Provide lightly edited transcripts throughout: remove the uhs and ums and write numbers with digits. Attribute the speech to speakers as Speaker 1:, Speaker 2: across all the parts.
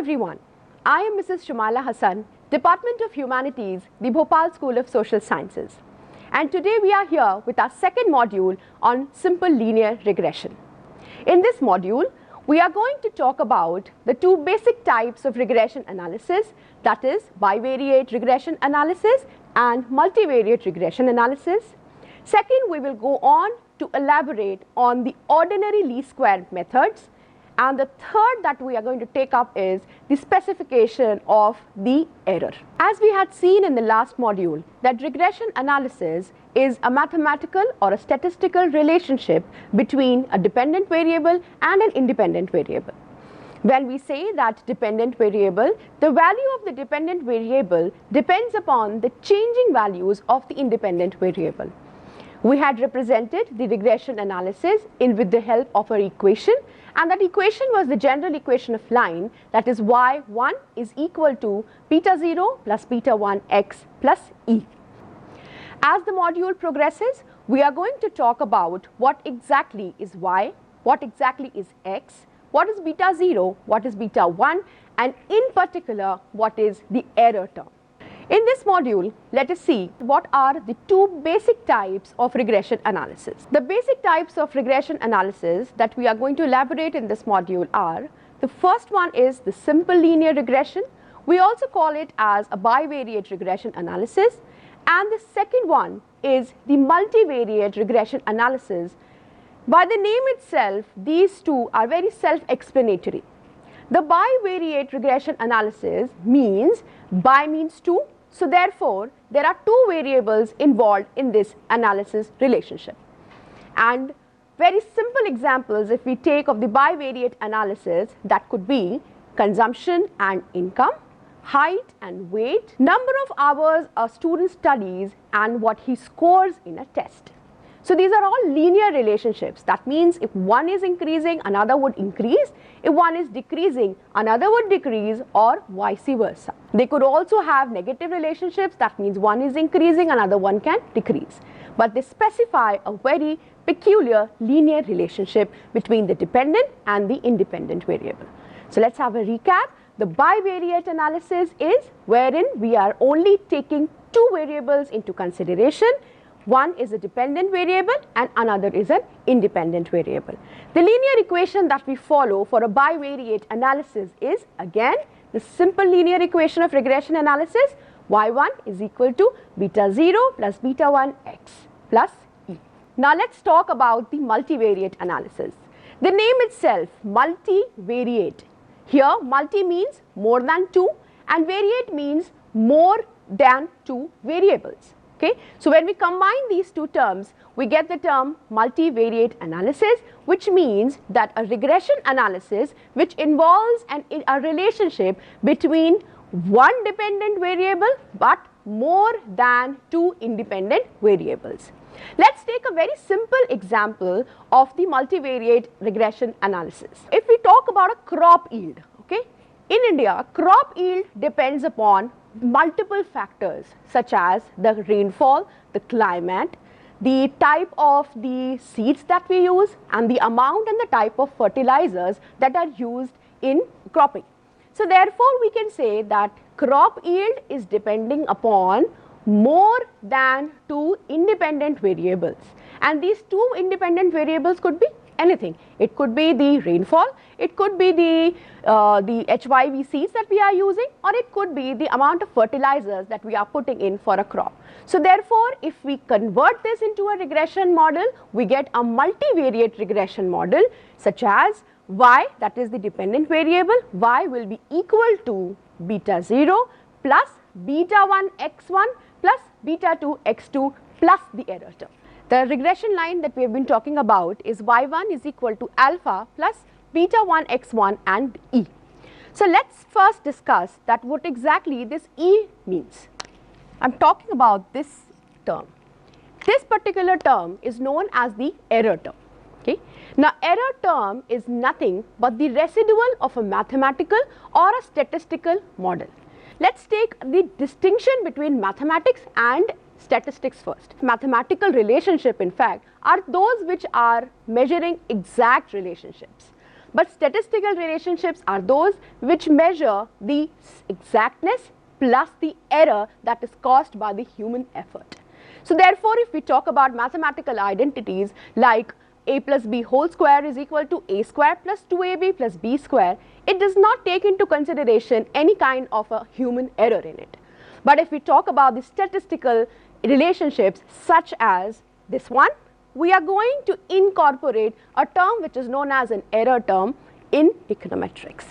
Speaker 1: everyone. I am Mrs. Shumala Hassan, Department of Humanities, the Bhopal School of Social Sciences. And today we are here with our second module on simple linear regression. In this module, we are going to talk about the two basic types of regression analysis, that is bivariate regression analysis and multivariate regression analysis. Second, we will go on to elaborate on the ordinary least square methods. And the third that we are going to take up is the specification of the error. As we had seen in the last module, that regression analysis is a mathematical or a statistical relationship between a dependent variable and an independent variable. When we say that dependent variable, the value of the dependent variable depends upon the changing values of the independent variable. We had represented the regression analysis with the help of an equation, and that equation was the general equation of line, that is y1 is equal to beta 0 plus beta 1 x plus e. As the module progresses, we are going to talk about what exactly is y, what exactly is x, what is beta 0, what is beta 1, and in particular what is the error term. In this module, let us see what are the two basic types of regression analysis. The basic types of regression analysis that we are going to elaborate in this module are, the first one is the simple linear regression. We also call it as a bivariate regression analysis. And the second one is the multivariate regression analysis. By the name itself, these two are very self-explanatory. The bivariate regression analysis means bi means two. So therefore, there are two variables involved in this analysis relationship. And very simple examples if we take of the bivariate analysis, that could be consumption and income, height and weight, number of hours a student studies, and what he scores in a test. So these are all linear relationships. That means if one is increasing, another would increase. If one is decreasing, another would decrease, or vice versa. They could also have negative relationships. That means one is increasing, another one can decrease. But they specify a very peculiar linear relationship between the dependent and the independent variable. So let's have a recap. The bivariate analysis is wherein we are only taking two variables into consideration. One is a dependent variable and another is an independent variable. The linear equation that we follow for a bivariate analysis is again the simple linear equation of regression analysis. Y1 is equal to beta 0 plus beta 1 x plus e. Now let's talk about the multivariate analysis. The name itself, multivariate. Here multi means more than two and variate means more than two variables. Okay. So when we combine these two terms, we get the term multivariate analysis, which means that a regression analysis which involves a relationship between one dependent variable but more than two independent variables. Let's take a very simple example of the multivariate regression analysis. If we talk about a crop yield, okay, in India, crop yield depends upon multiple factors such as the rainfall, the climate, the type of the seeds that we use, and the amount and the type of fertilizers that are used in cropping. So therefore, we can say that crop yield is depending upon more than two independent variables, and these two independent variables could be anything. It could be the rainfall, it could be the HYV seeds that we are using, or it could be the amount of fertilizers that we are putting in for a crop. So therefore, if we convert this into a regression model, we get a multivariate regression model such as y, that is the dependent variable, y will be equal to beta 0 plus beta 1 x1 plus beta 2 x2 plus the error term. The regression line that we have been talking about is y1 is equal to alpha plus beta 1 x1 and e. So let's first discuss that what exactly this e means. I'm talking about this term. This particular term is known as the error term. Okay. Now error term is nothing but the residual of a mathematical or a statistical model. Let's take the distinction between mathematics and statistics first. Mathematical relationship, in fact, are those which are measuring exact relationships. But statistical relationships are those which measure the exactness plus the error that is caused by the human effort. So therefore, if we talk about mathematical identities like a plus b whole square is equal to a square plus 2ab plus b square, it does not take into consideration any kind of a human error in it. But if we talk about the statistical relationships such as this one, we are going to incorporate a term which is known as an error term in econometrics.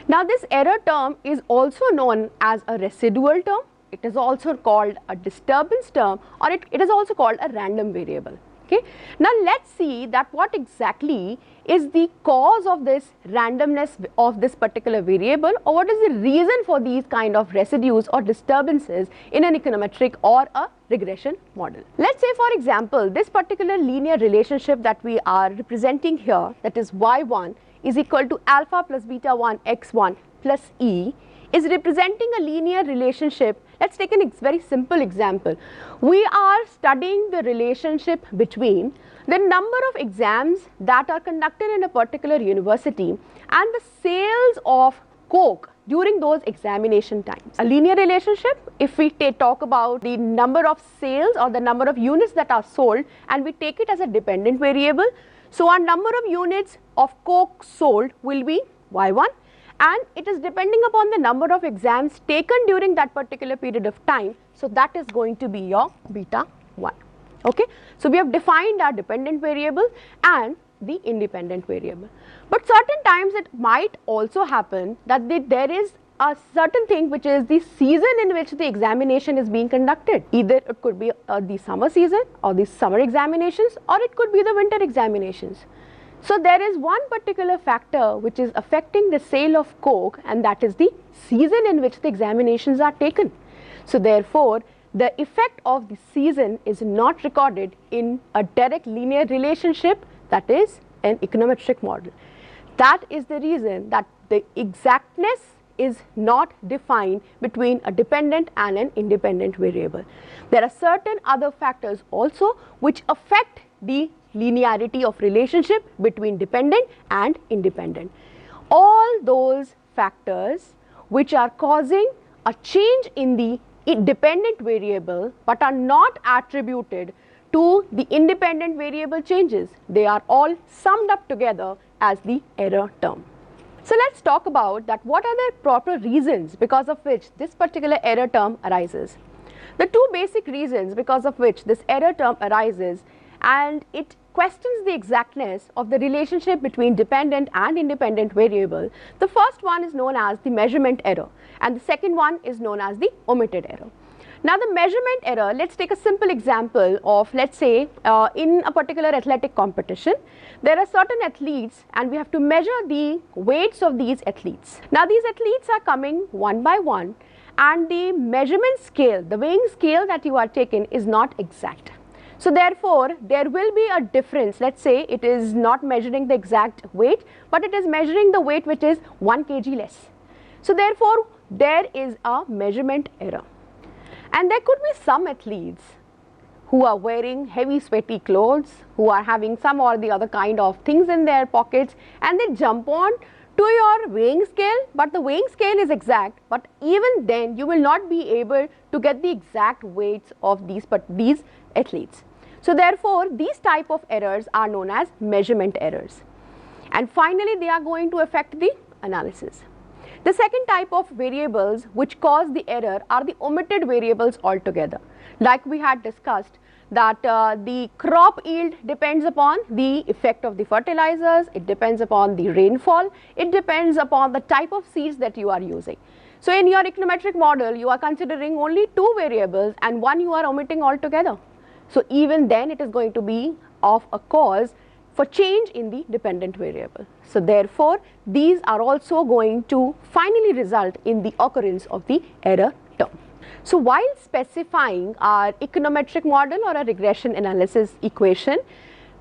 Speaker 1: Now this error term is also known as a residual term. It is also called a disturbance term, or it is also called a random variable. Okay. Now let's see that what exactly is the cause of this randomness of this particular variable, or what is the reason for these kind of residues or disturbances in an econometric or a regression model. Let's say for example, this particular linear relationship that we are representing here, that is y1 is equal to alpha plus beta 1 x1 plus e, is representing a linear relationship. Let's take a very simple example. We are studying the relationship between the number of exams that are conducted in a particular university and the sales of Coke during those examination times. A linear relationship, if we talk about the number of sales or the number of units that are sold and we take it as a dependent variable, so our number of units of Coke sold will be y1, and it is depending upon the number of exams taken during that particular period of time. So that is going to be your beta 1. Okay. So we have defined our dependent variable and the independent variable. But certain times it might also happen that there is a certain thing which is the season in which the examination is being conducted. Either it could be the summer season or the summer examinations, or it could be the winter examinations. So there is one particular factor which is affecting the sale of Coke, and that is the season in which the examinations are taken. So therefore, the effect of the season is not recorded in a direct linear relationship, that is an econometric model. That is the reason that the exactness is not defined between a dependent and an independent variable. There are certain other factors also which affect the linearity of relationship between dependent and independent. All those factors which are causing a change in the dependent variable but are not attributed to the independent variable changes, they are all summed up together as the error term. So let's talk about that what are the proper reasons because of which this particular error term arises. The two basic reasons because of which this error term arises, and it questions the exactness of the relationship between dependent and independent variable. The first one is known as the measurement error, and the second one is known as the omitted error. Now the measurement error, let's take a simple example of, let's say in a particular athletic competition, there are certain athletes and we have to measure the weights of these athletes. Now these athletes are coming one by one, and the measurement scale, the weighing scale that you are taking is not exact. So therefore, there will be a difference. Let's say it is not measuring the exact weight, but it is measuring the weight which is 1 kg less. So therefore, there is a measurement error. And there could be some athletes who are wearing heavy sweaty clothes, who are having some or the other kind of things in their pockets, and they jump on to your weighing scale, but the weighing scale is exact, but even then you will not be able to get the exact weights of these athletes. So therefore, these type of errors are known as measurement errors. And finally, they are going to affect the analysis. The second type of variables which cause the error are the omitted variables altogether. Like we had discussed that the crop yield depends upon the effect of the fertilizers, it depends upon the rainfall, it depends upon the type of seeds that you are using. So in your econometric model, you are considering only two variables and one you are omitting altogether. So even then it is going to be of a cause for change in the dependent variable. So therefore, these are also going to finally result in the occurrence of the error term. So while specifying our econometric model or a regression analysis equation,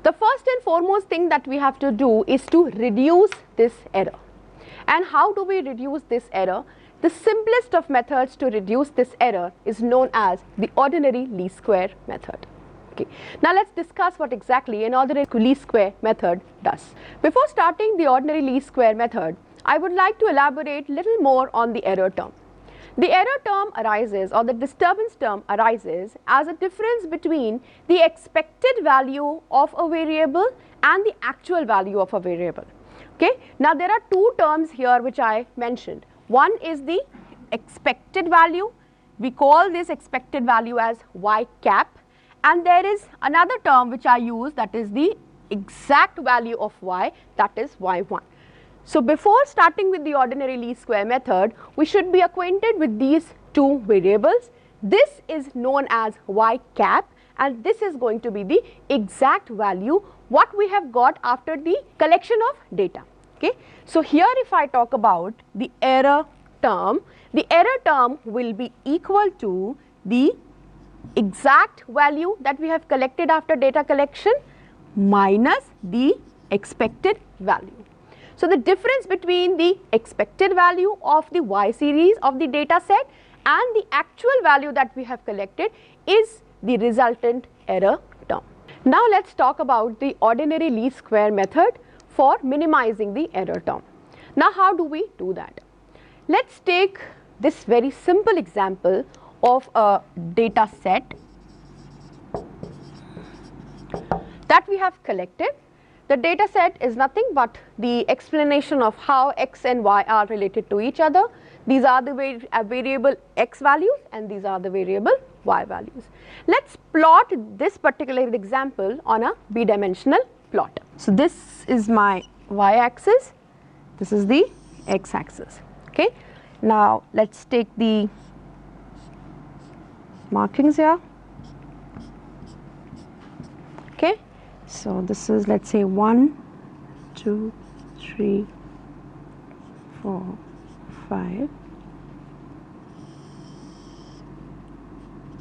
Speaker 1: the first and foremost thing that we have to do is to reduce this error. And how do we reduce this error? The simplest of methods to reduce this error is known as the ordinary least square method. Okay. Now let's discuss what exactly an ordinary least square method does. Before starting the ordinary least square method, I would like to elaborate little more on the error term. The error term arises, or the disturbance term arises, as a difference between the expected value of a variable and the actual value of a variable. Okay. Now there are two terms here which I mentioned. One is the expected value. We call this expected value as y cap, and there is another term which I use, that is the exact value of y, that is y1. So before starting with the ordinary least square method, we should be acquainted with these two variables. This is known as y cap, and this is going to be the exact value what we have got after the collection of data. Okay. So here if I talk about the error term will be equal to the exact value that we have collected after data collection minus the expected value. So the difference between the expected value of the y series of the data set and the actual value that we have collected is the resultant error term. Now let's talk about the ordinary least square method for minimizing the error term. Now how do we do that? Let's take this very simple example of a data set that we have collected. The data set is nothing but the explanation of how x and y are related to each other. These are the variable x values and these are the variable y values. Let's plot this particular example on a b-dimensional plot. So this is my y-axis, this is the x-axis. Okay. Now let's take the markings here. Okay. So this is, let's say, 1, 2, 3, 4, 5,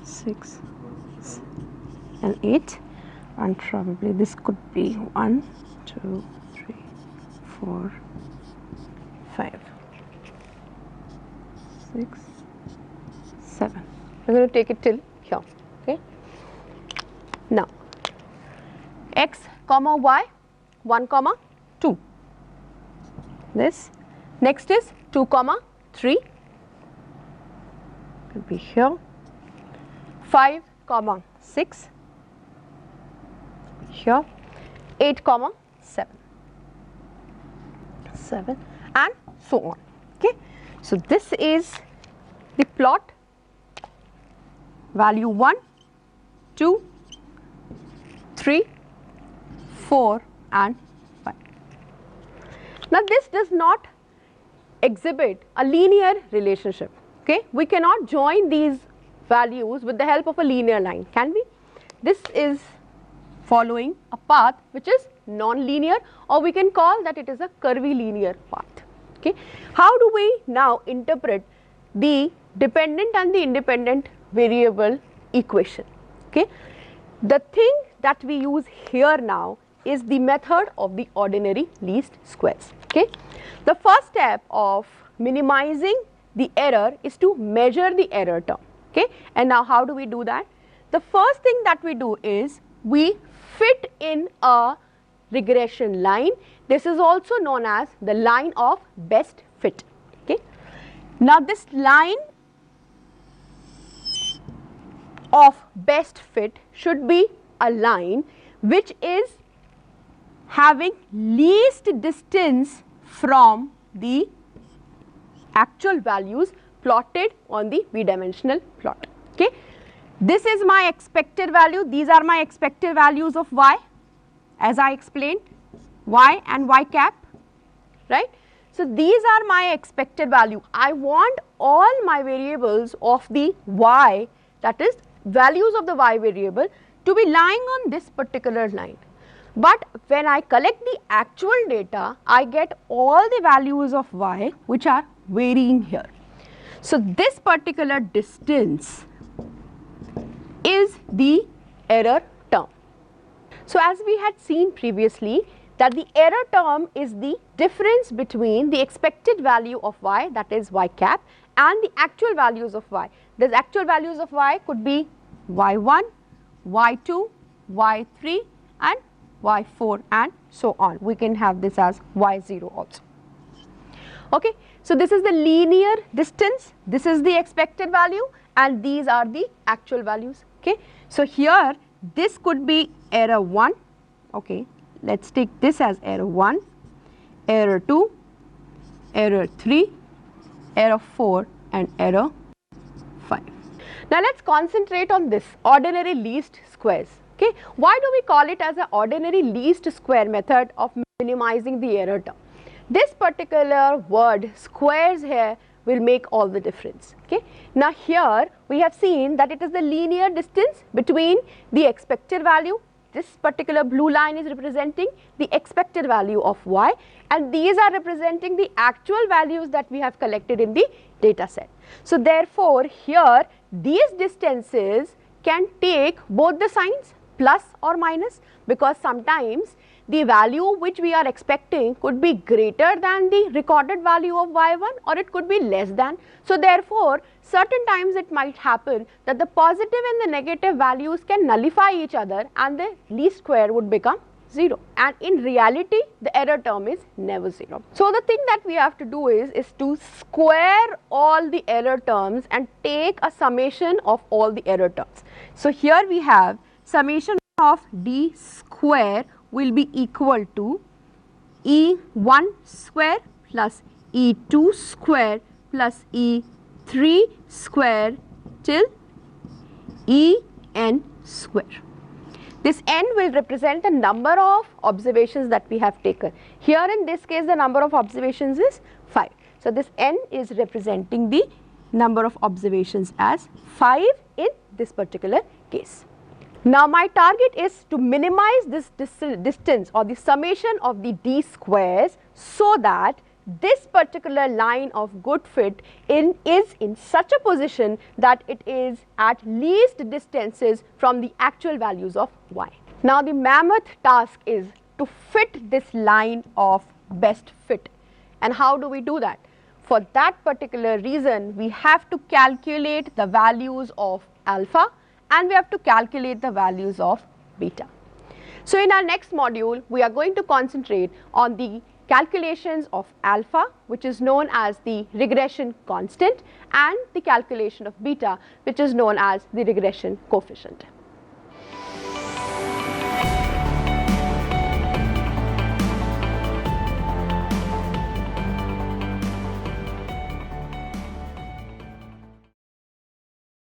Speaker 1: 6, and 8, and probably this could be 1, 2, 3, 4, 5, 6, 7. We're going to take it till here. Okay. Now x comma y, 1 comma 2. This next is 2 comma 3, could be here. 5 comma 6 here. 8 comma 7, and so on. Okay. So this is the plot, value 1, 2, 3, 4 and 5. Now this does not exhibit a linear relationship. Okay. We cannot join these values with the help of a linear line, can we? This is following a path which is non-linear, or we can call that it is a curvilinear path. Okay. How do we now interpret the dependent and the independent variable equation? Okay. The thing that we use here now is the method of the ordinary least squares. Okay. The first step of minimizing the error is to measure the error term. Okay. And now how do we do that? The first thing that we do is we fit in a regression line. This is also known as the line of best fit. Okay. Now this line of best fit should be a line which is having least distance from the actual values plotted on the b-dimensional plot. Okay. This is my expected value, these are my expected values of y, as I explained, y and y cap, right. So these are my expected value. I want all my variables of the y, that is values of the y variable, to be lying on this particular line. But when I collect the actual data, I get all the values of y which are varying here. So this particular distance is the error term. So as we had seen previously, that the error term is the difference between the expected value of y, that is y cap, and the actual values of y. The actual values of y could be y1, y2, y3 and y4 and so on. We can have this as y0 also. Okay. So, this is the linear distance, this is the expected value and these are the actual values. Okay. So, here this could be error 1, okay. Let us take this as error 1, error 2, error 3, error 4 and error 5. Now, let us concentrate on this ordinary least squares. Okay. Why do we call it as an ordinary least square method of minimizing the error term? This particular word squares here will make all the difference. Okay. Now, here we have seen that it is the linear distance between the expected value. This particular blue line is representing the expected value of y and these are representing the actual values that we have collected in the data set. So, therefore, here these distances can take both the signs plus or minus, because sometimes the value which we are expecting could be greater than the recorded value of y1 or it could be less than. So, therefore, certain times it might happen that the positive and the negative values can nullify each other and the least square would become 0, and in reality the error term is never 0. So, the thing that we have to do is to square all the error terms and take a summation of all the error terms. So, here we have summation of d square will be equal to E1 square plus E2 square plus E3 square till En square. This n will represent the number of observations that we have taken. Here in this case the number of observations is 5. So, this n is representing the number of observations as 5 in this particular case. Now, my target is to minimize this distance or the summation of the d squares so that this particular line of good fit is in such a position that it is at least distances from the actual values of y. Now, the mammoth task is to fit this line of best fit, and how do we do that? For that particular reason, we have to calculate the values of alpha and we have to calculate the values of beta. So, in our next module, we are going to concentrate on the calculations of alpha, which is known as the regression constant, and the calculation of beta, which is known as the regression coefficient.